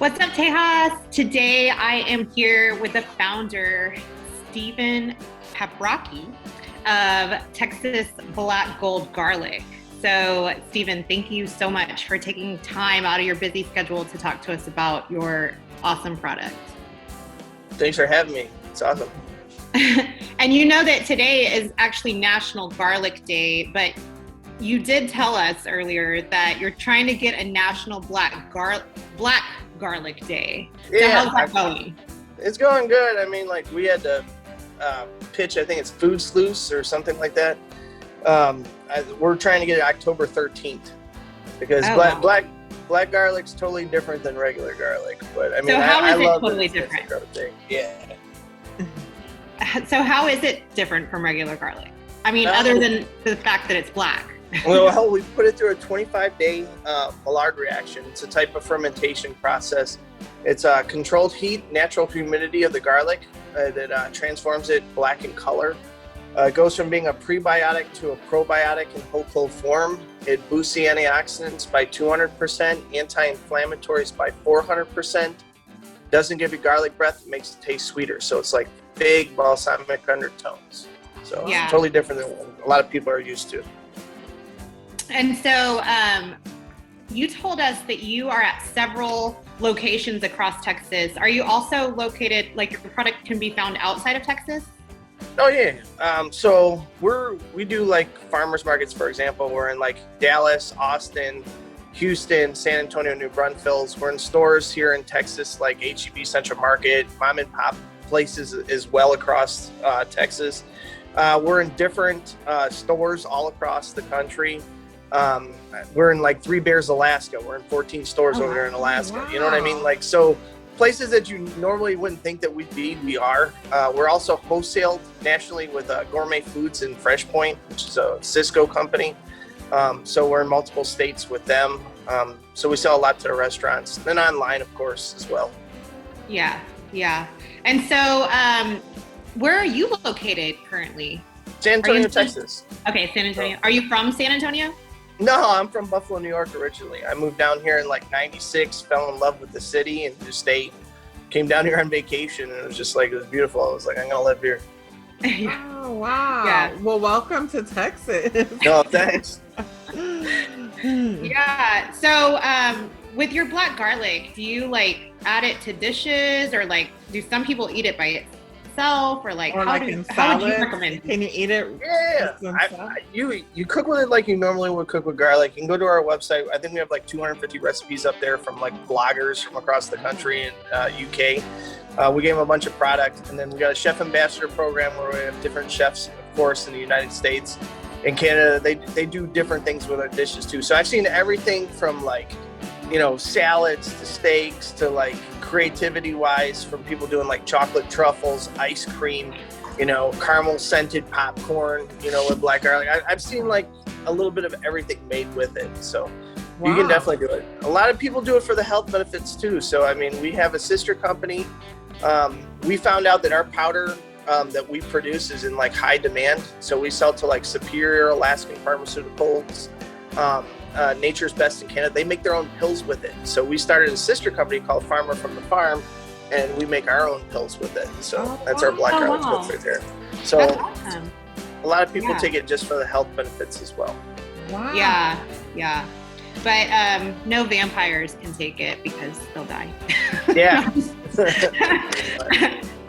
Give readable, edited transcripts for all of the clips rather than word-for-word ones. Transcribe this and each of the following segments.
What's up, Tejas? Today I am here with the founder, Stephen Paprocki of Texas Black Gold Garlic. So, Stephen, thank you so much for taking time out of your busy schedule to talk to us about your awesome product. Thanks for having me. It's awesome. And you know that today is actually National Garlic Day, but you did tell us earlier that you're trying to get a National Black Garlic Day. So Yeah, how's that going? It's going good. I mean, like we had to pitch, I think it's Food Sluice or something like that. We're trying to get it October 13th because black garlic's totally different than regular garlic. But I mean, so how is I it love totally different? Yeah. So how is it different from regular garlic? I mean, other than the fact that it's black. Well, we put it through a 25-day Maillard reaction. It's a type of fermentation process. It's a controlled heat, natural humidity of the garlic that transforms it black in color. It goes from being a prebiotic to a probiotic in whole clove form. It boosts the antioxidants by 200%, anti-inflammatories by 400%. Doesn't give you garlic breath, it makes it taste sweeter. So it's like big balsamic undertones. So yeah. It's totally different than what a lot of people are used to. And so you told us that you are at several locations across Texas. Are you also located, like your product can be found outside of Texas? Oh yeah. So we do like farmers markets, for example. We're in like Dallas, Austin, Houston, San Antonio, New Braunfels. We're in stores here in Texas, like HEB Central Market, mom and pop places as well across Texas. We're in different stores all across the country. We're in like Three Bears, Alaska. We're in 14 stores over there in Alaska. Wow. You know what I mean? Like, so places that you normally wouldn't think that we'd be, we are. We're also wholesaled nationally with Gourmet Foods in Fresh Point, which is a Cisco company. So we're in multiple states with them. So we sell a lot to the restaurants, then online, of course, as well. Yeah. And so where are you located currently? San Antonio, Texas. Okay, San Antonio. Are you from San Antonio? No, I'm from Buffalo, New York originally. I moved down here in like 96, fell in love with the city and just came down here on vacation, and it was just like, it was beautiful. I was like, I'm gonna live here. Oh, wow. Yeah. Well, welcome to Texas. No, thanks. Yeah. So with your black garlic, do you like add it to dishes, or like do some people eat it by itself, or like, how would you recommend? Can you eat it? Yeah, you cook with it like you normally would cook with garlic. You can go to our website. I think we have like 250 recipes up there from like bloggers from across the country and UK. We gave them a bunch of product, and then we got a chef ambassador program where we have different chefs, of course, in the United States. In Canada, they do different things with our dishes too. So I've seen everything from like, you know, salads to steaks to like creativity wise, from people doing like chocolate truffles, ice cream, you know, caramel scented popcorn, you know, with black garlic. I've seen like a little bit of everything made with it. So You can definitely do it. A lot of people do it for the health benefits too. So, I mean, we have a sister company. We found out that our powder that we produce is in like high demand. So we sell to like Superior, Alaskan Pharmaceuticals, Nature's Best in Canada. They make their own pills with it. So we started a sister company called Farmer from the Farm, and we make our own pills with it. So that's our black garlic pills right there. So awesome. A lot of people take it just for the health benefits as well. Wow. Yeah. But no vampires can take it because they'll die. Yeah.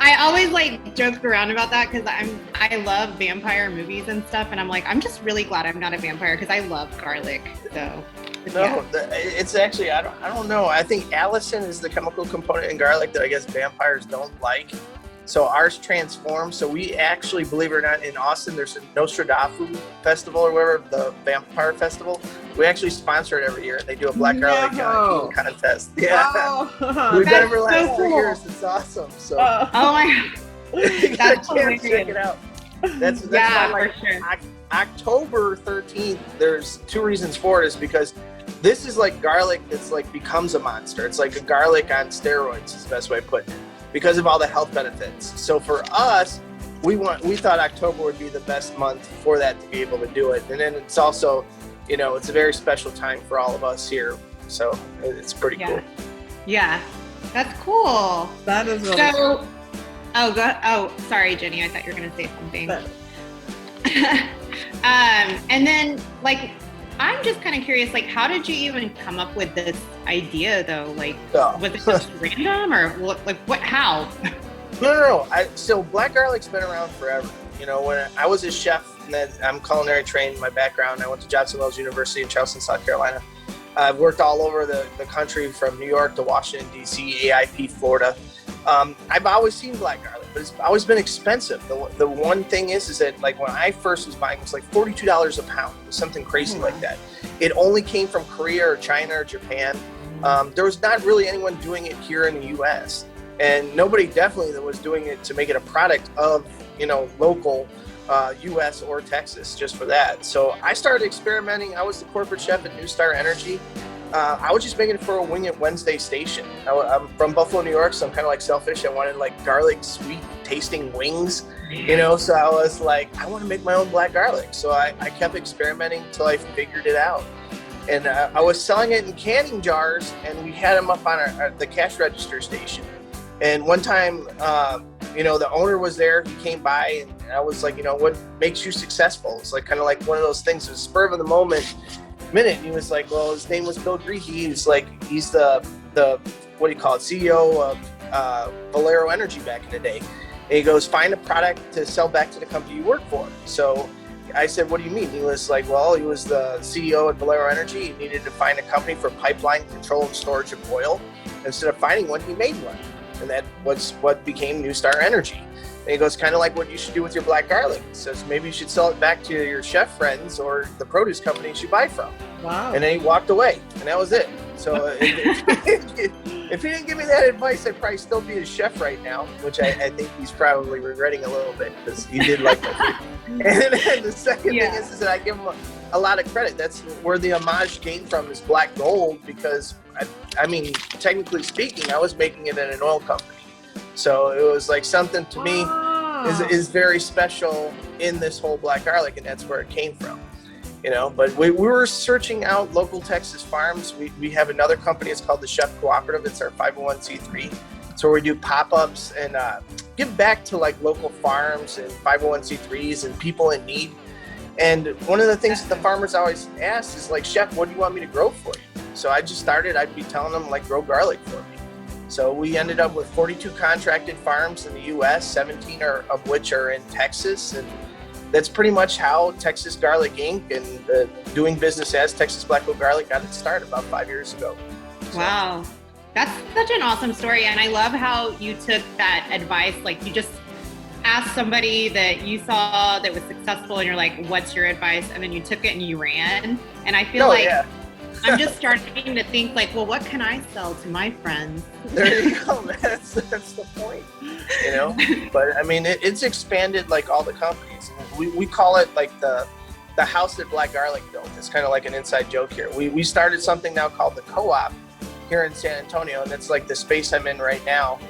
I always like joke around about that because I love vampire movies and stuff, and I'm like, I'm just really glad I'm not a vampire because I love garlic. So it's actually I don't know. I think allicin is the chemical component in garlic that I guess vampires don't like. So ours transforms. So we actually, believe it or not, in Austin, there's a Nostradamus festival or whatever, the vampire festival. We actually sponsor it every year. They do a black garlic eating contest. Yeah. Oh, we've done it for the last 3 years. It's awesome. So. Oh my God. That's check it out. That's why, for sure. October 13th, there's 2 reasons for it is because this is like garlic that's like becomes a monster. It's like a garlic on steroids is the best way to put it, because of all the health benefits. So for us, we thought October would be the best month for that to be able to do it. And then it's also, you know, it's a very special time for all of us here. So it's pretty cool. Yeah. That's cool. That is really cool. Oh, sorry, Jenny. I thought you were going to say something. And then, like, I'm just kind of curious, like, how did you even come up with this idea, though? Like, was it just random, or what? How? No. So black garlic's been around forever. You know, when I was a chef, and then I'm culinary trained in my background. I went to Johnson Wales University in Charleston, South Carolina. I've worked all over the country, from New York to Washington, D.C., AIP, Florida. I've always seen black garlic, but it's always been expensive. The one thing is that, like, when I first was buying, it was like $42 a pound. It was something crazy like that. It only came from Korea or China or Japan. There was not really anyone doing it here in the U.S. And nobody definitely that was doing it to make it a product of, you know, local U.S. or Texas, just for that. So I started experimenting. I was the corporate chef at New Star Energy. I was just making it for a Wing It Wednesday station. I'm from Buffalo, New York, so I'm kind of like selfish. I wanted like garlic sweet tasting wings, you know, so I was like, I want to make my own black garlic. So I kept experimenting until I figured it out. And I was selling it in canning jars, and we had them up on the cash register station. And one time, you know, the owner was there. He came by, and I was like, you know, what makes you successful? It's like kind of like one of those things. It was spur of the moment minute. And he was like, well, his name was Bill Greehey. He's the what do you call it, CEO of Valero Energy back in the day. And he goes, find a product to sell back to the company you work for. So I said, what do you mean? He was like, well, he was the CEO at Valero Energy. He needed to find a company for pipeline control and storage of oil. Instead of finding one, he made one. And that was what became New Star Energy. And he goes, kind of like what you should do with your black garlic. He says, maybe you should sell it back to your chef friends or the produce companies you buy from. Wow. And then he walked away, and that was it. So if he didn't give me that advice, I'd probably still be a chef right now, which I think he's probably regretting a little bit, because he did like that. And then the second thing is that I give him a lot of credit. That's where the homage came from, is black gold, because I mean, technically speaking, I was making it in an oil company. So it was like something to me is very special in this whole black garlic, and that's where it came from. You know, but we were searching out local Texas farms. We have another company. It's called the Chef Cooperative. It's our 501c3. So we do pop-ups and give back to like local farms and 501c3s and people in need. And one of the things that the farmers always ask is like, Chef, what do you want me to grow for you? So I just started, I'd be telling them like, grow garlic for me. So we ended up with 42 contracted farms in the U.S., 17 of which are in Texas. And that's pretty much how Texas Garlic Inc. and doing business as Texas Black Gold Garlic got its start about 5 years ago. So. Wow. That's such an awesome story. And I love how you took that advice. Like, you just asked somebody that you saw that was successful, and you're like, what's your advice? And then you took it and you ran. And I feel I'm just starting to think like, well, what can I sell to my friends? There you go. That's the point, you know? But I mean, it's expanded like all the companies. We call it like the house that Black Garlic built. It's kind of like an inside joke here. We started something now called the Co-op here in San Antonio, and it's like the space I'm in right now.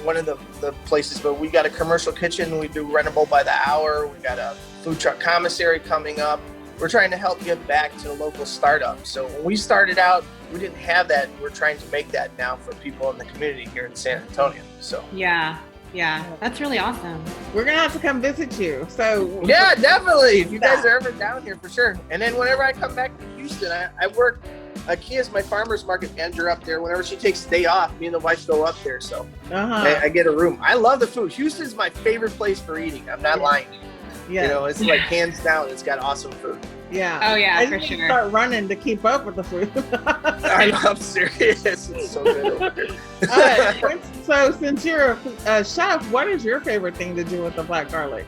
One of the places, but we got a commercial kitchen. We do rentable by the hour. We got a food truck commissary coming up. We're trying to help give back to the local startups. So when we started out, we didn't have that. We're trying to make that now for people in the community here in San Antonio. So yeah, that's really awesome. We're gonna have to come visit you. So yeah, definitely. If you guys are ever down here, for sure. And then whenever I come back to Houston, I work. Kia's my farmer's market manager up there. Whenever she takes a day off, me and the wife go up there. So I get a room. I love the food. Houston's my favorite place for eating. I'm not lying to you. Yeah. You know, it's like hands down, it's got awesome food. Yeah. Oh yeah, I for just sure. Start running to keep up with the food. I'm serious. It's so good over here. So since you're a chef, what is your favorite thing to do with the black garlic?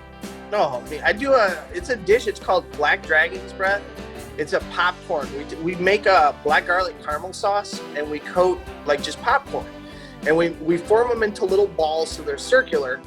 No, I do it's a dish. It's called Black Dragon's Breath. It's a popcorn. We make a black garlic caramel sauce, and we coat like just popcorn. And we form them into little balls so they're circular.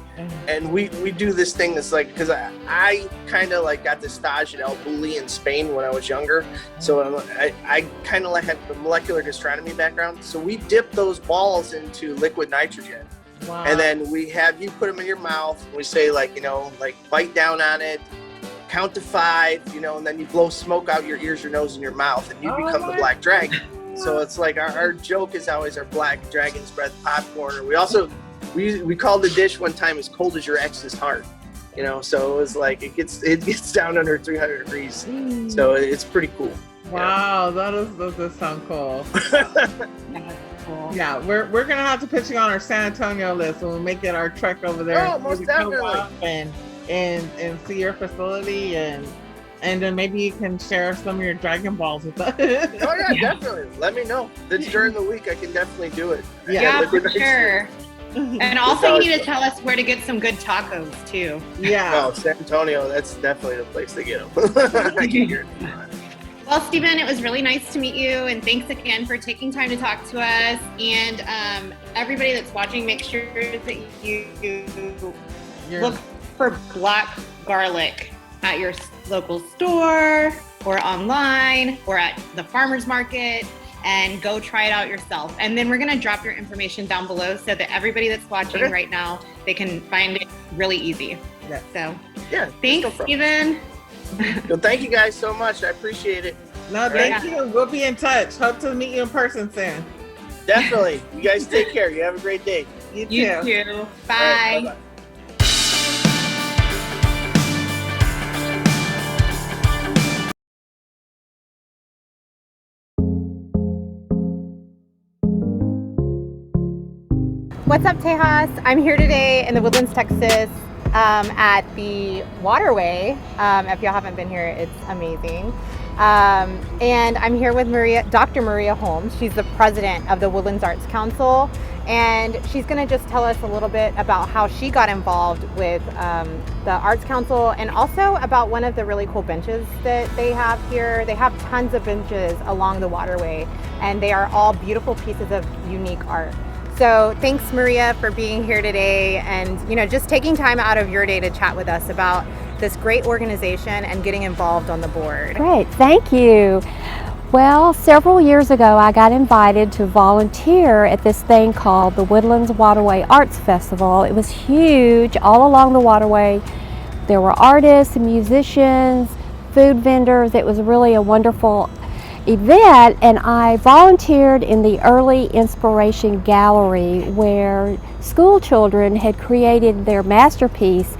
And we do this thing that's like, because I kind of like got the stage at El Bulli in Spain when I was younger. So I kind of like have the molecular gastronomy background. So we dip those balls into liquid nitrogen. Wow. And then we have you put them in your mouth. And we say like, you know, like bite down on it, count to 5, you know, and then you blow smoke out your ears, your nose, and your mouth, and you become the black dragon. So it's like our joke is always our black dragon's breath popcorn. We called the dish one time as cold as your ex's heart. You know, so it was like it gets down under 300 degrees. So it's pretty cool. Wow, that does sound cool. Cool. Yeah, we're gonna have to put you on our San Antonio list when we make it our trek over there. Oh, most definitely. And see your facility and then maybe you can share some of your Dragon Balls with us. Oh yeah, definitely. Let me know. It's during the week. I can definitely do it. Yeah, for sure. And also, you need to tell us where to get some good tacos too. Yeah. Oh, San Antonio. That's definitely the place to get them. I can hear it. Well, Stephen, it was really nice to meet you, and thanks again for taking time to talk to us. And everybody that's watching, make sure that you look for black garlic at your local store or online or at the farmer's market, and go try it out yourself. And then we're going to drop your information down below so that everybody that's watching right now, they can find it really easy. Yeah. So yeah, thanks, Stephen. Well, thank you guys so much. I appreciate it. No, thank you. We'll be in touch. Hope to meet you in person soon. Definitely. You guys take care. You have a great day. You too. You too. Bye. Right, bye-bye. What's up, Tejas? I'm here today in the Woodlands, Texas, at the waterway. If y'all haven't been here, it's amazing. And I'm here with Dr. Maria Holmes. She's the president of the Woodlands Arts Council, and she's going to just tell us a little bit about how she got involved with the Arts Council, and also about one of the really cool benches that they have here. They have tons of benches along the waterway, and they are all beautiful pieces of unique art. So thanks, Maria, for being here today, and just taking time out of your day to chat with us about this great organization and getting involved on the board. Great, thank you. Well, several years ago I got invited to volunteer at this thing called the Woodlands Waterway Arts Festival. It was huge, all along the waterway. There were artists, musicians, food vendors. It was really a wonderful event, and I volunteered in the Early Inspiration Gallery, where school children had created their masterpiece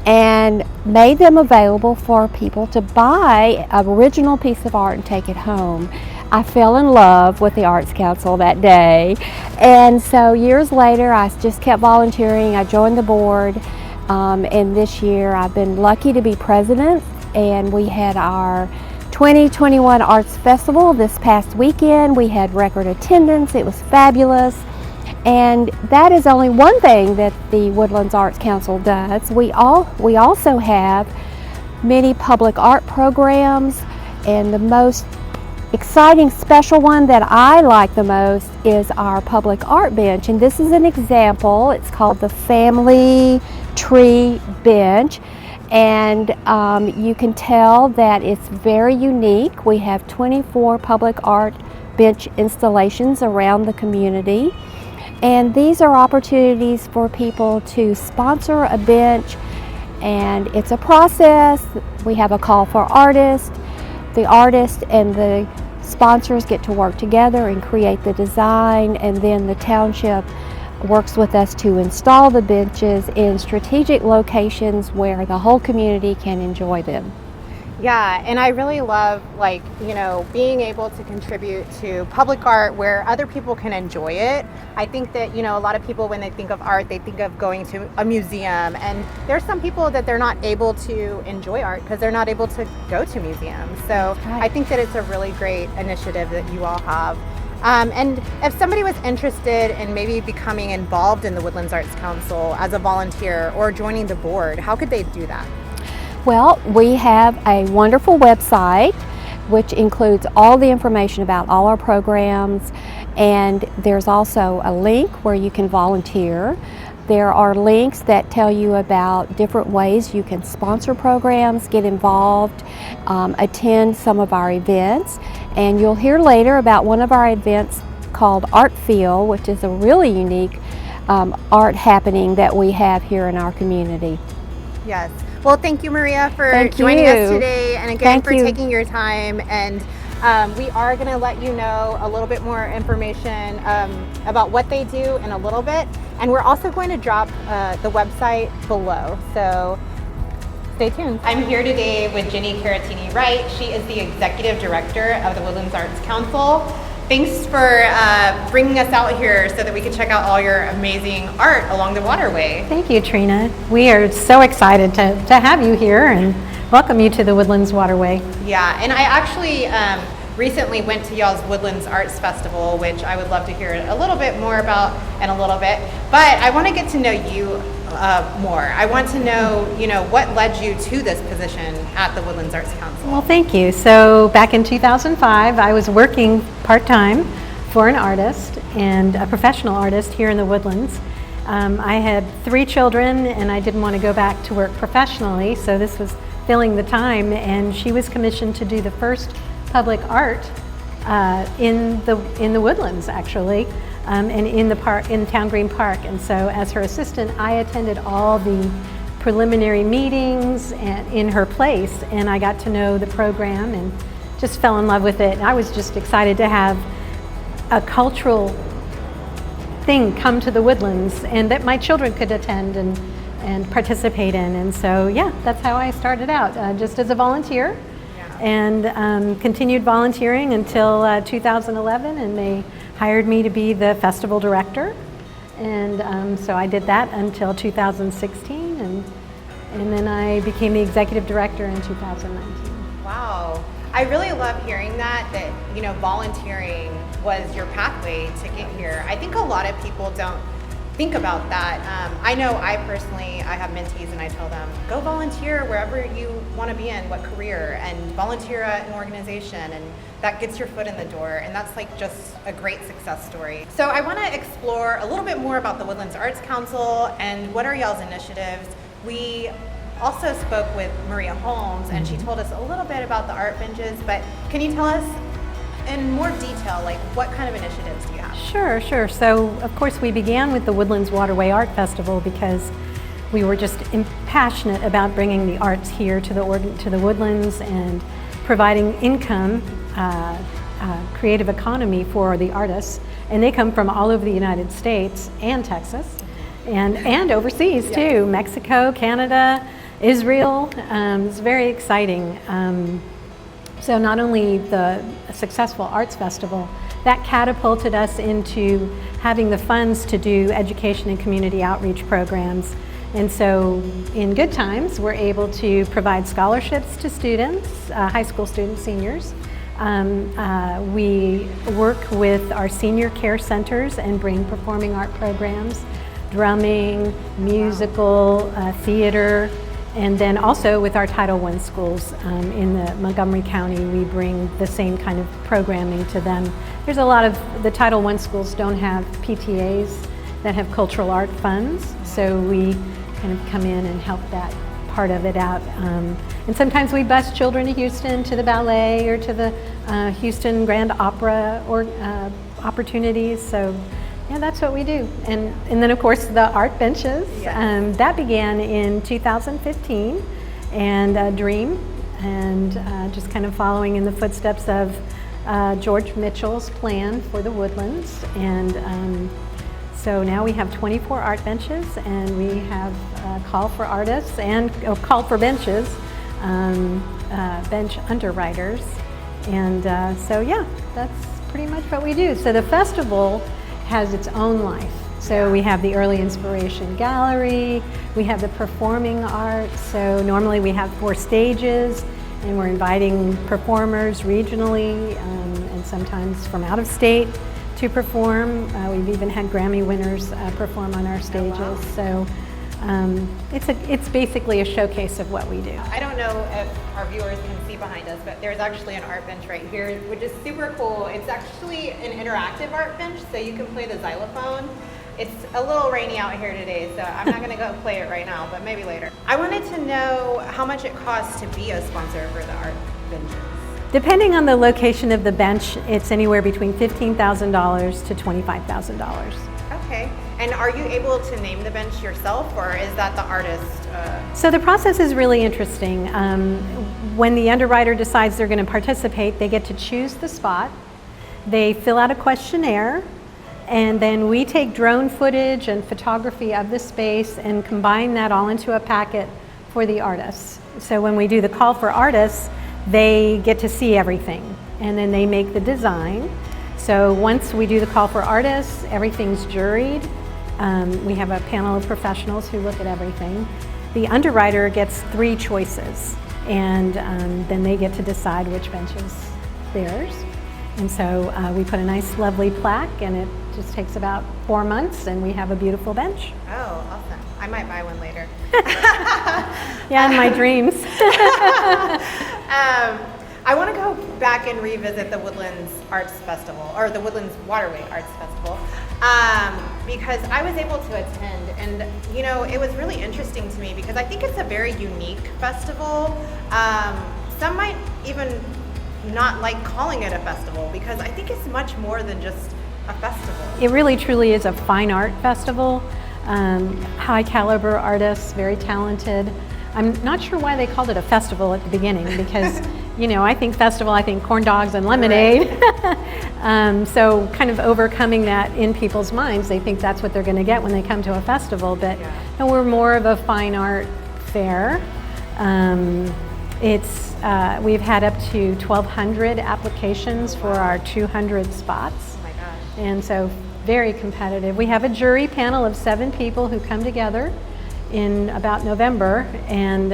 and made them available for people to buy an original piece of art and take it home. I fell in love with the Arts Council that day, and so years later I just kept volunteering. I joined the board, and this year I've been lucky to be president, and we had our 2021 Arts Festival this past weekend. We had record attendance. It was fabulous. And that is only one thing that the Woodlands Arts Council does. We also have many public art programs, and the most exciting special one that I like the most is our public art bench. And this is an example. It's called the Family Tree Bench. And you can tell that it's very unique. We have 24 public art bench installations around the community. And these are opportunities for people to sponsor a bench, and it's a process. We have a call for artists. The artist and the sponsors get to work together and create the design, and then the township works with us to install the benches in strategic locations where the whole community can enjoy them. Yeah, and I really love, being able to contribute to public art where other people can enjoy it. I think that, a lot of people, when they think of art, they think of going to a museum, and there's some people that they're not able to enjoy art because they're not able to go to museums. So right. I think that it's a really great initiative that you all have. And if somebody was interested in maybe becoming involved in the Woodlands Arts Council as a volunteer or joining the board, how could they do that? Well, we have a wonderful website which includes all the information about all our programs, and there's also a link where you can volunteer. There are links that tell you about different ways you can sponsor programs, get involved, attend some of our events, and you'll hear later about one of our events called Art Feel, which is a really unique art happening that we have here in our community. Yes. Well, thank you, Maria, for joining us today, and again for taking your time and We are going to let you know a little bit more information about what they do in a little bit. And we're also going to drop the website below. So stay tuned. I'm here today with Jenny Carattini-Wright. She is the Executive Director of the Woodlands Arts Council. Thanks for bringing us out here so that we can check out all your amazing art along the waterway. Thank you, Trina. We are so excited to have you here and welcome you to the Woodlands Waterway. Yeah, and I actually recently went to y'all's Woodlands Arts Festival, which I would love to hear a little bit more about in a little bit. But I want to get to know you more. I want to know, what led you to this position at the Woodlands Arts Council. Well, thank you. So back in 2005, I was working part-time for an artist and a professional artist here in the Woodlands. I had 3 children and I didn't want to go back to work professionally, so this was filling the time, and she was commissioned to do the first public art in the Woodlands, actually, and in the park, in Town Green Park. And so as her assistant, I attended all the preliminary meetings in her place, and I got to know the program and just fell in love with it. I was just excited to have a cultural thing come to the Woodlands and that my children could attend and participate in. And so, yeah, that's how I started out, just as a volunteer. And continued volunteering until 2011, and they hired me to be the festival director. And so I did that until 2016, and then I became the executive director in 2019. Wow. I really love hearing that volunteering was your pathway to get here. I think a lot of people don't think about that. I know I have mentees and I tell them, go volunteer wherever you want to be in, what career, and volunteer at an organization, and that gets your foot in the door, and that's like just a great success story. So I want to explore a little bit more about the Woodlands Arts Council and what are y'all's initiatives. We also spoke with Maria Holmes, and she told us a little bit about the art benches, but can you tell us in more detail, like what kind of initiatives do you have? Sure. So, of course, we began with the Woodlands Waterway Art Festival because we were just passionate about bringing the arts here to the Woodlands and providing income, creative economy for the artists. And they come from all over the United States and Texas and overseas too, Mexico, Canada, Israel. It's very exciting. So not only the successful arts festival, that catapulted us into having the funds to do education and community outreach programs. And so in good times, we're able to provide scholarships to students, high school students, seniors. We work with our senior care centers and bring performing art programs, drumming, musical, theater. And then also with our Title I schools in the Montgomery County, we bring the same kind of programming to them. There's a lot of, the Title I schools don't have PTAs that have cultural art funds, so we kind of come in and help that part of it out. And sometimes we bus children to Houston to the ballet or to the Houston Grand Opera or opportunities. So yeah, that's what we do. And then of course the art benches, that began in 2015 and Dream, and just kind of following in the footsteps of George Mitchell's plan for the Woodlands. And so now we have 24 art benches, and we have call for artists and call for benches, bench underwriters. And so yeah, that's pretty much what we do. So the festival has its own life. So we have the early inspiration gallery, we have the performing arts. So normally we have 4 stages, and we're inviting performers regionally and sometimes from out of state to perform. We've even had Grammy winners perform on our stages. Oh, wow. So it's basically a showcase of what we do. I don't know if our viewers can see behind us, but there's actually an art bench right here, which is super cool. It's actually an interactive art bench, so you can play the xylophone. It's a little rainy out here today, so I'm not going to go play it right now, but maybe later. I wanted to know how much it costs to be a sponsor for the art benches. Depending on the location of the bench, it's anywhere between $15,000 to $25,000. Okay. And are you able to name the bench yourself, or is that the artist? So the process is really interesting. when the underwriter decides they're going to participate, they get to choose the spot. They fill out a questionnaire, and then we take drone footage and photography of the space and combine that all into a packet for the artists. So when we do the call for artists, they get to see everything, and then they make the design. So once we do the call for artists, everything's juried. We have a panel of professionals who look at everything. The underwriter gets 3 choices, and then they get to decide which bench is theirs. And so we put a nice, lovely plaque, and it just takes about 4 months, and we have a beautiful bench. Oh, awesome. I might buy one later. Yeah, in my dreams. I want to go back and revisit the Woodlands Arts Festival, or the Woodlands Waterway Arts Festival, because I was able to attend, and you know, it was really interesting to me because I think it's a very unique festival. Some might even not like calling it a festival because I think it's much more than just a festival. It really truly is a fine art festival. High caliber artists, very talented. I'm not sure why they called it a festival at the beginning because, you know, I think festival, I think corn dogs and lemonade. Right. So kind of overcoming that in people's minds, they think that's what they're going to get when they come to a festival, but no, we're more of a fine art fair. We've had up to 1,200 applications for our 200 spots. Oh my gosh. And so very competitive. We have a jury panel of 7 people who come together in about November, and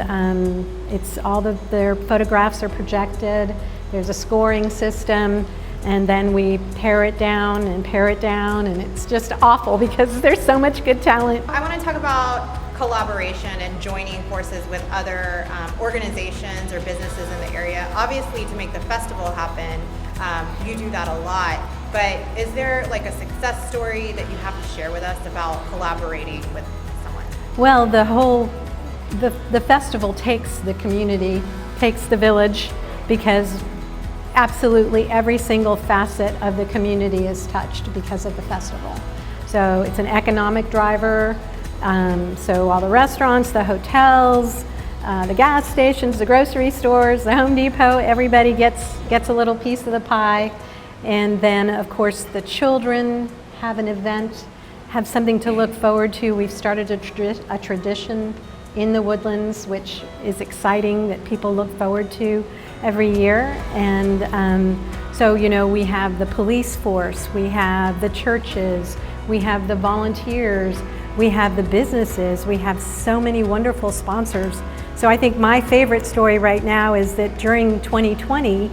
it's all their photographs are projected. There's a scoring system, and then we pare it down, and it's just awful because there's so much good talent. I want to talk about collaboration and joining forces with other organizations or businesses in the area. Obviously, to make the festival happen, you do that a lot, but is there like a success story that you have to share with us about collaborating with someone? Well, the festival takes the community, takes the village, because absolutely every single facet of the community is touched because of the festival. So it's an economic driver. So all the restaurants, the hotels, the gas stations, the grocery stores, the Home Depot, everybody gets a little piece of the pie. And then, of course, the children have an event, have something to look forward to. We've started a tradition in the Woodlands, which is exciting, that people look forward to every year. And so, you know, we have the police force, we have the churches, we have the volunteers, we have the businesses, we have so many wonderful sponsors. So I think my favorite story right now is that during 2020,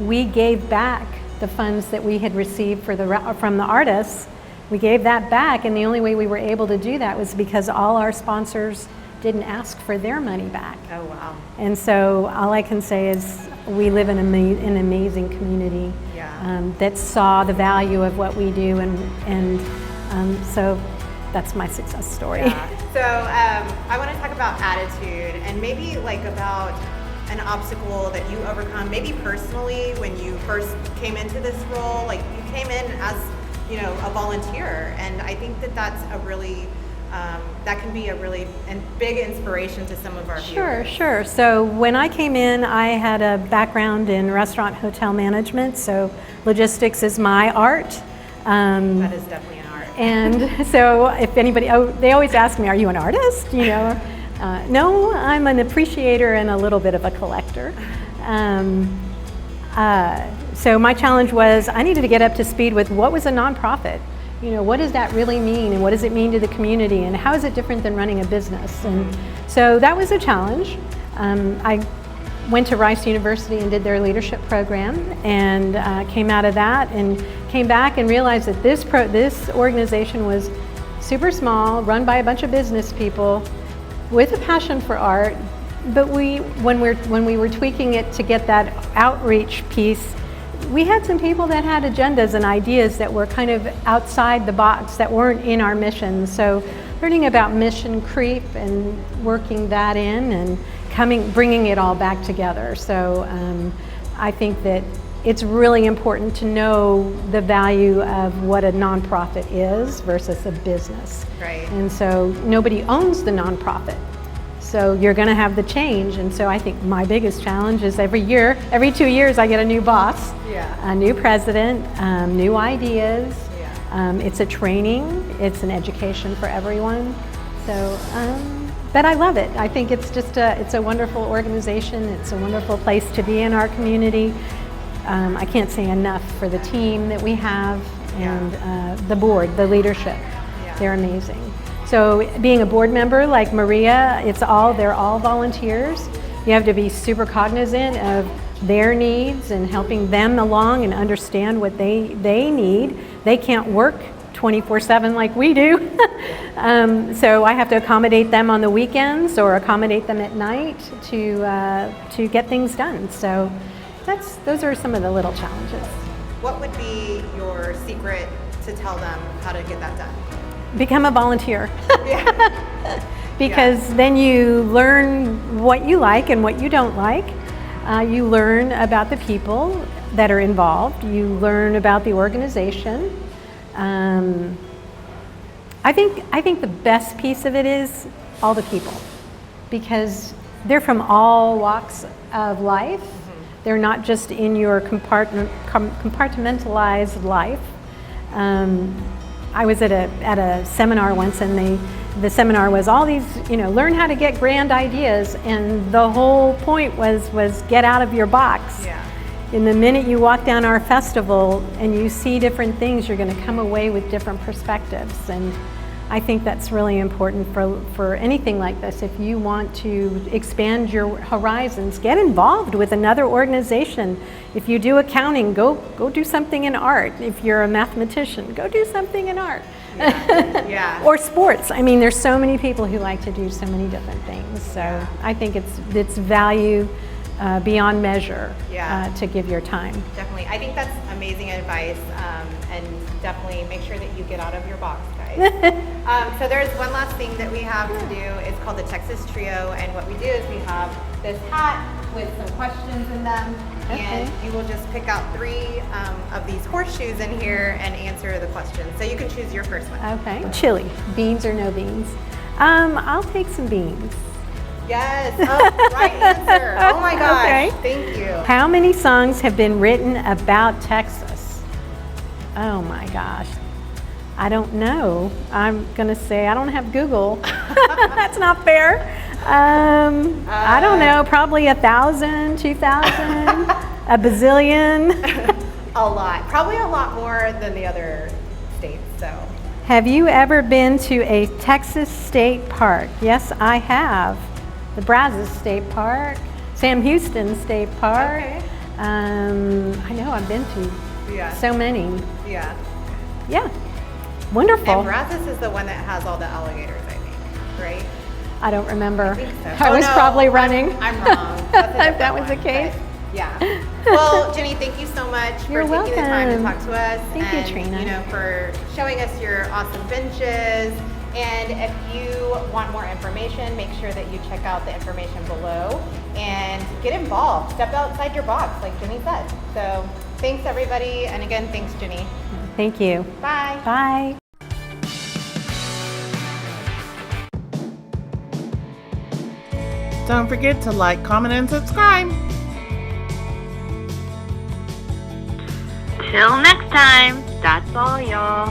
we gave back the funds that we had received from the artists. We gave that back, and the only way we were able to do that was because all our sponsors didn't ask for their money back. Oh, wow. And so all I can say is we live in an amazing community that saw the value of what we do, and so that's my success story. Yeah. So I want to talk about attitude and maybe like about an obstacle that you overcome, maybe personally when you first came into this role. Like you came in as, you know, a volunteer, and I think that that's a really that can be a really big inspiration to some of our viewers. Sure. So when I came in, I had a background in restaurant hotel management, so logistics is my art. That is definitely an art. And so if anybody, they always ask me, are you an artist? You know, no, I'm an appreciator and a little bit of a collector. So my challenge was I needed to get up to speed with what was a nonprofit. You know, what does that really mean, and what does it mean to the community, and how is it different than running a business? And so that was a challenge. I went to Rice University and did their leadership program, and came out of that and came back and realized that this organization was super small, run by a bunch of business people with a passion for art. But when we were tweaking it to get that outreach piece, we had some people that had agendas and ideas that were kind of outside the box, that weren't in our mission. So learning about mission creep and working that in and bringing it all back together. So I think that it's really important to know the value of what a nonprofit is versus a business. Right. And so nobody owns the nonprofit. So you're going to have the change. And so I think my biggest challenge is every 2 years, I get a new boss, a new president, new ideas. It's a training, it's an education for everyone. So, but I love it. I think it's just it's a wonderful organization. It's a wonderful place to be in our community. I can't say enough for the team that we have and the board, the leadership. They're amazing. So being a board member like Maria, they're all volunteers. You have to be super cognizant of their needs and helping them along and understand what they need. They can't work 24/7 like we do. So I have to accommodate them on the weekends or accommodate them at night to get things done. So those are some of the little challenges. What would be your secret to tell them how to get that done? Become a volunteer. Because then you learn what you like and what you don't like. You learn about the people that are involved. You learn about the organization. I think the best piece of it is all the people, because they're from all walks of life. They're not just in your compartmentalized life. I was at a seminar once, and the seminar was all these, learn how to get grand ideas, and the whole point was get out of your box. And the minute you walk down our festival and you see different things, you're going to come away with different perspectives. And I think that's really important for anything like this. If you want to expand your horizons, get involved with another organization. If you do accounting, go do something in art. If you're a mathematician, go do something in art. Or sports. I mean, there's so many people who like to do so many different things. So I think it's value beyond measure to give your time. Definitely. I think that's amazing advice, and definitely make sure that you get out of your box, guys. So there's one last thing that we have to do. It's called the Texas Trio, and what we do is we have this hat with some questions in them, and you will just pick out 3 of these horseshoes in here and answer the questions. So you can choose your first one. Okay. Chili, beans or no beans? I'll take some beans. Yes. Oh, right answer. Oh my gosh. Okay. Thank you. How many songs have been written about Texas? Oh my gosh. I don't know. I'm going to say I don't have Google. That's not fair. I don't know. Probably 1,000, 2,000, a bazillion. A lot. Probably a lot more than the other states, so. Have you ever been to a Texas state park? Yes, I have. The Brazos State Park, Sam Houston State Park. Okay. I know I've been to so many. Yeah. Wonderful. And Brazos is the one that has all the alligators, I think, right? I don't remember. I think so. I was probably running. I'm wrong. If that was the case. Well, Jenny, thank you so much for taking the time to talk to us. Thank you, Trina. For showing us your awesome benches. And if you want more information, make sure that you check out the information below and get involved. Step outside your box, like Jenny said. So thanks, everybody. And again, thanks, Jenny. Thank you. Bye. Bye. Don't forget to like, comment, and subscribe. Till next time, that's all, y'all.